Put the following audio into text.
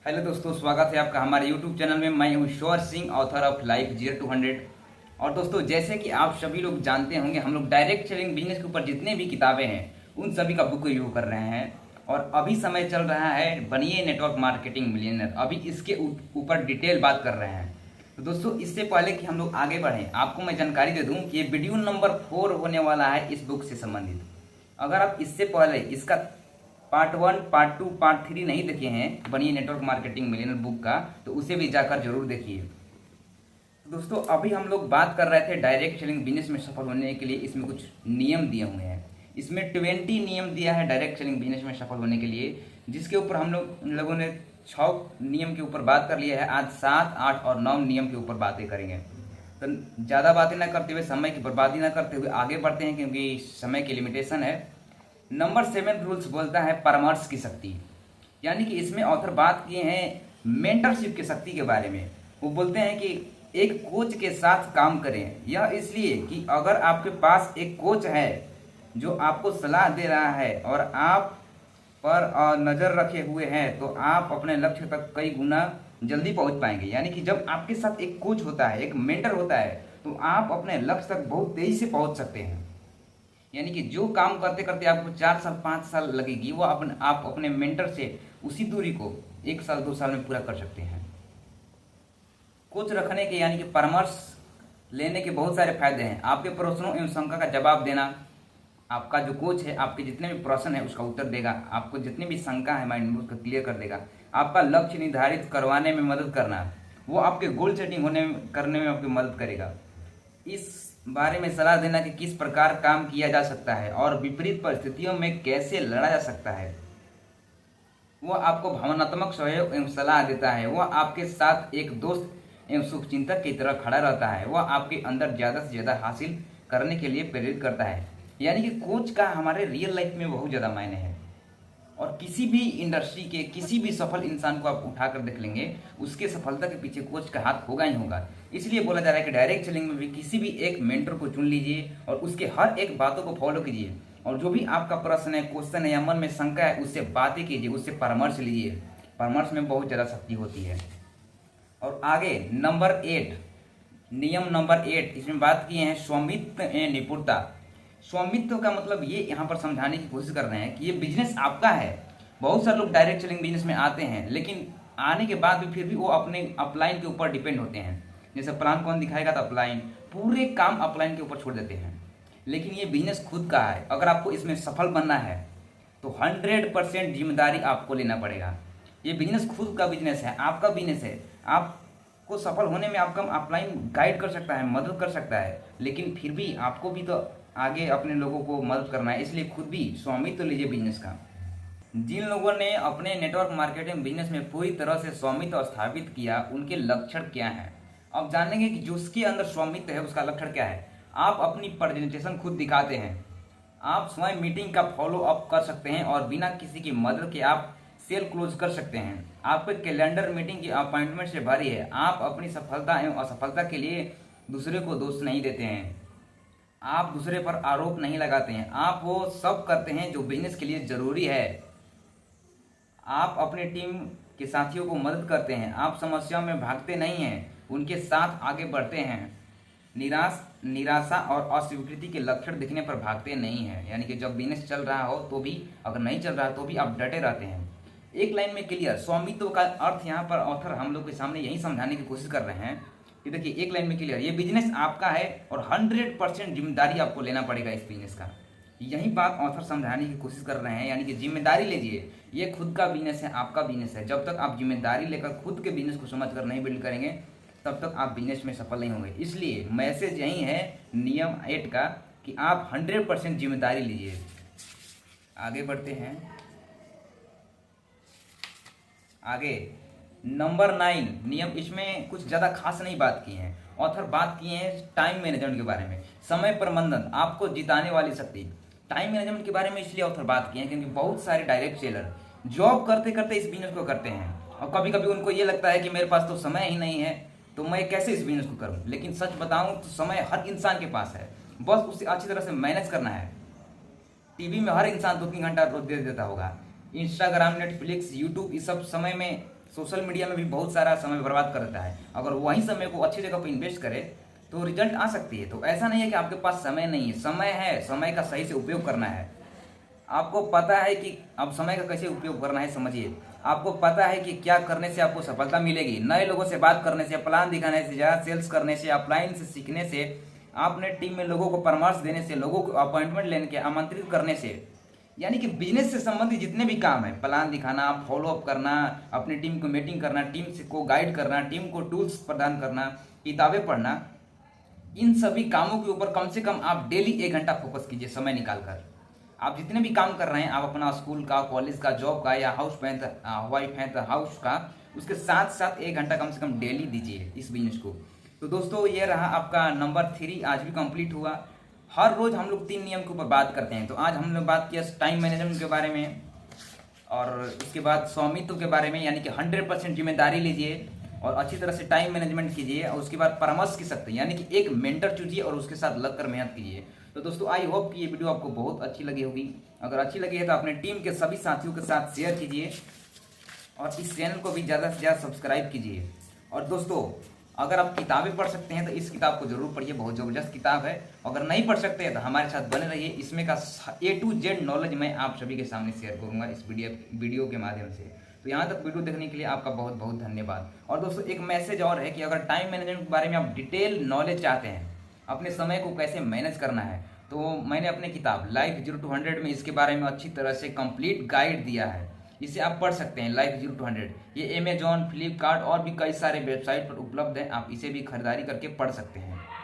Hello दोस्तों, स्वागत है आपका हमारे यूट्यूब चैनल में। मैं हूं sure Singh, author of life 0200। और दोस्तों, जैसे कि आप सभी लोग जानते होंगे, हम लोग डायरेक्ट सेलिंग बिजनेस के ऊपर जितने भी किताबें हैं उन सभी का बुक रिव्यू कर रहे हैं। और अभी समय चल रहा है बनिए नेटवर्क मार्केटिंग मिलियनर। अभी इसके ऊपर डिटेल बात कर रहे हैं। तो दोस्तों, इससे पहले कि हम लोग आगे बढ़ें, आपको मैं जानकारी दे दूं कि ये वीडियो नंबर 4 होने वाला है इस बुक से संबंधित। अगर आप इससे पहले इसका पार्ट 1, पार्ट 2, पार्ट 3 नहीं देखे हैं बनिए नेटवर्क मार्केटिंग मिलियनर बुक का, तो उसे भी जाकर जरूर देखिए। दोस्तों, अभी हम लोग बात कर रहे थे डायरेक्ट सेलिंग बिजनेस में सफल होने के लिए इसमें कुछ नियम दिए हुए हैं। इसमें 20 नियम दिया है डायरेक्ट सेलिंग बिजनेस में सफल होने के लिए, जिसके ऊपर हम लोगों ने 6 नियम के ऊपर बात कर लिया है। आज 7, 8 और 9 नियम के ऊपर बातें करेंगे। तो ज़्यादा बातें ना करते हुए, समय की बर्बादी ना करते हुए आगे बढ़ते हैं, क्योंकि समय की लिमिटेशन है। नंबर 7 रूल्स बोलता है परामर्श की शक्ति। यानी कि इसमें ऑथर बात किए हैं मेंटरशिप की शक्ति के बारे में। वो बोलते हैं कि एक कोच के साथ काम करें। यह इसलिए कि अगर आपके पास एक कोच है जो आपको सलाह दे रहा है और आप पर नज़र रखे हुए हैं, तो आप अपने लक्ष्य तक कई गुना जल्दी पहुंच पाएंगे। यानी कि जब आपके साथ एक कोच होता है, एक मेंटर होता है, तो आप अपने लक्ष्य तक बहुत तेजी से पहुंच सकते हैं। यानी कि जो काम करते करते आपको 4 साल 5 साल लगेगी, वो आप अपने मेंटर से उसी दूरी को 1 साल 2 साल में पूरा कर सकते हैं। कोच रखने के यानी कि परामर्श लेने के बहुत सारे फायदे हैं। आपके प्रश्नों एवं शंका का जवाब देना। आपका जो कोच है आपके जितने भी प्रश्न है उसका उत्तर देगा। आपको जितनी भी शंका है माइंड में उसको क्लियर कर देगा। आपका लक्ष्य निर्धारित करवाने में मदद करना, वो आपके गोल सेटिंग करने में आपकी मदद करेगा। इस बारे में सलाह देना कि किस प्रकार काम किया जा सकता है और विपरीत परिस्थितियों में कैसे लड़ा जा सकता है। वह आपको भावनात्मक सहयोग एवं सलाह देता है। वह आपके साथ एक दोस्त एवं शुभचिंतक की तरह खड़ा रहता है। वह आपके अंदर ज़्यादा से ज़्यादा हासिल करने के लिए प्रेरित करता है। यानी कि कोच का हमारे रियल लाइफ में बहुत ज़्यादा मायने है। और किसी भी इंडस्ट्री के किसी भी सफल इंसान को आप उठाकर देख लेंगे, उसके सफलता के पीछे कोच का हाथ होगा ही होगा। इसलिए बोला जा रहा है कि डायरेक्ट सेलिंग में भी किसी भी एक मेंटर को चुन लीजिए और उसके हर एक बातों को फॉलो कीजिए। और जो भी आपका प्रश्न है, क्वेश्चन है या मन में शंका है, उससे बातें कीजिए, उससे परामर्श लीजिए। परामर्श में बहुत ज़्यादा शक्ति होती है। और आगे नंबर 8, नियम नंबर 8, इसमें बात की है स्वामित्व एवं निपुणता। स्वामित्व का मतलब ये यहाँ पर समझाने की कोशिश कर रहे हैं कि ये बिजनेस आपका है। बहुत सारे लोग डायरेक्ट सेलिंग बिजनेस में आते हैं, लेकिन आने के बाद भी फिर भी वो अपने अपलाइन के ऊपर डिपेंड होते हैं। जैसे प्लान कौन दिखाएगा, तो अपलाइन, पूरे काम अपलाइन के ऊपर छोड़ देते हैं। लेकिन ये बिजनेस खुद का है। अगर आपको इसमें सफल बनना है तो 100% जिम्मेदारी आपको लेना पड़ेगा। ये बिजनेस खुद का बिजनेस है, आपका बिजनेस है। आपको सफल होने में आपका अपलाइन गाइड कर सकता है, मदद कर सकता है, लेकिन फिर भी आपको भी तो आगे अपने लोगों को मदद करना है। इसलिए खुद भी स्वामित्व लीजिए बिजनेस का। जिन लोगों ने अपने नेटवर्क मार्केटिंग बिजनेस में पूरी तरह से स्वामित्व स्थापित किया, उनके लक्षण क्या हैं? अब जानेंगे कि जिसके अंदर स्वामित्व है उसका लक्षण क्या है। आप अपनी प्रेजेंटेशन खुद दिखाते हैं। आप स्वयं मीटिंग का फॉलो अप कर सकते हैं और बिना किसी की मदद के आप सेल क्लोज कर सकते हैं। आपके कैलेंडर मीटिंग की अपॉइंटमेंट से भरी है। आप अपनी सफलता एवं असफलता के लिए दूसरे को दोष नहीं देते हैं। आप दूसरे पर आरोप नहीं लगाते हैं। आप वो सब करते हैं जो बिजनेस के लिए जरूरी है। आप अपनी टीम के साथियों को मदद करते हैं। आप समस्याओं में भागते नहीं हैं, उनके साथ आगे बढ़ते हैं। निराशा और अस्वीकृति के लक्षण दिखने पर भागते नहीं हैं। यानी कि जब बिजनेस चल रहा हो तो भी, अगर नहीं चल रहा तो भी आप डटे रहते हैं। एक लाइन में क्लियर। स्वामित्व का अर्थ यहाँ पर ऑथर हम लोग के सामने यही समझाने की कोशिश कर रहे हैं कि देखिए, एक लाइन में क्लियर, ये बिजनेस आपका है और 100% जिम्मेदारी आपको लेना पड़ेगा इस बिजनेस का। यही बात ऑथर समझाने की कोशिश कर रहे हैं। यानी कि जिम्मेदारी लीजिए। ये खुद का बिजनेस है, आपका बिजनेस है। जब तक आप जिम्मेदारी लेकर खुद के बिजनेस को समझकर नहीं बिल्ड करेंगे, तब तक आप बिजनेस में सफल नहीं होंगे। इसलिए मैसेज यही है नियम 8 का कि आप 100% जिम्मेदारी लीजिए। आगे बढ़ते हैं। आगे नंबर 9 नियम, इसमें कुछ ज़्यादा खास नहीं बात की है। ऑथर बात किए हैं टाइम मैनेजमेंट के बारे में। समय प्रबंधन आपको जिताने वाली शक्ति। टाइम मैनेजमेंट के बारे में इसलिए ऑथर बात किए हैं क्योंकि बहुत सारे डायरेक्ट सेलर जॉब करते करते इस बिजनेस को करते हैं और कभी कभी उनको ये लगता है कि मेरे पास तो समय ही नहीं है, तो मैं कैसे इस बिजनेस को करूं। लेकिन सच बताऊं तो समय हर इंसान के पास है, बस उसे अच्छी तरह से मैनेज करना है। टीवी में हर इंसान 2-3 घंटा रोज दे देता होगा। इंस्टाग्राम, नेटफ्लिक्स, यूट्यूब, इस सब समय में सोशल मीडिया में भी बहुत सारा समय बर्बाद कर देता है। अगर वही समय को अच्छी जगह पर इन्वेस्ट करे तो रिजल्ट आ सकती है। तो ऐसा नहीं है कि आपके पास समय नहीं है, समय है, समय का सही से उपयोग करना है। आपको पता है कि अब समय का कैसे उपयोग करना है, समझिए। आपको पता है कि क्या करने से आपको सफलता मिलेगी। नए लोगों से बात करने से, प्लान दिखाने से, ज़्यादा सेल्स करने से, ऑफलाइन से सीखने से, आपने टीम में लोगों को परामर्श देने से, लोगों को अपॉइंटमेंट लेने के आमंत्रित करने से, यानी कि बिजनेस से संबंधित जितने भी काम है, प्लान दिखाना, फॉलो अप करना, अपनी टीम को मीटिंग करना, टीम से को गाइड करना, टीम को टूल्स प्रदान करना, किताबें पढ़ना, इन सभी कामों के ऊपर कम से कम आप डेली 1 घंटा फोकस कीजिए समय निकालकर। आप जितने भी काम कर रहे हैं, आप अपना स्कूल का, कॉलेज का, जॉब का या वाइफ है तो हाउस का, उसके साथ साथ 1 घंटा कम से कम डेली दीजिए इस बिजनेस को। तो दोस्तों ये रहा आपका नंबर 3, आज भी कंप्लीट हुआ। हर रोज हम लोग 3 नियम के ऊपर बात करते हैं। तो आज हम लोग बात किया टाइम मैनेजमेंट के बारे में, और उसके बाद स्वामित्व के बारे में, यानी कि 100% जिम्मेदारी लीजिए और अच्छी तरह से टाइम मैनेजमेंट कीजिए। और उसके बाद परामर्श की सकते, यानी कि एक मेंटर चुनिए और उसके साथ लगकर मेहनत कीजिए। तो दोस्तों आई होप कि ये वीडियो आपको बहुत अच्छी लगी होगी। अगर अच्छी लगी है तो अपने टीम के सभी साथियों के साथ शेयर कीजिए और इस चैनल को भी ज़्यादा से ज़्यादा सब्सक्राइब कीजिए। और दोस्तों अगर आप किताबें पढ़ सकते हैं तो इस किताब को जरूर पढ़िए, बहुत ज़बरदस्त किताब है। अगर नहीं पढ़ सकते हैं तो हमारे साथ बने रहिए, इसमें का A to Z नॉलेज मैं आप सभी के सामने शेयर करूँगा इस वीडियो के माध्यम से। तो यहाँ तक वीडियो देखने के लिए आपका बहुत बहुत धन्यवाद। और दोस्तों एक मैसेज और है कि अगर टाइम मैनेजमेंट के बारे में आप डिटेल नॉलेज चाहते हैं, अपने समय को कैसे मैनेज करना है, तो मैंने अपनी किताब लाइफ 0 to 100 में इसके बारे में अच्छी तरह से कंप्लीट गाइड दिया है। इसे आप पढ़ सकते हैं, लाइफ 0 to 100। ये अमेजॉन, फ्लिपकार्ट और भी कई सारे वेबसाइट पर उपलब्ध है, आप इसे भी खरीदारी करके पढ़ सकते हैं।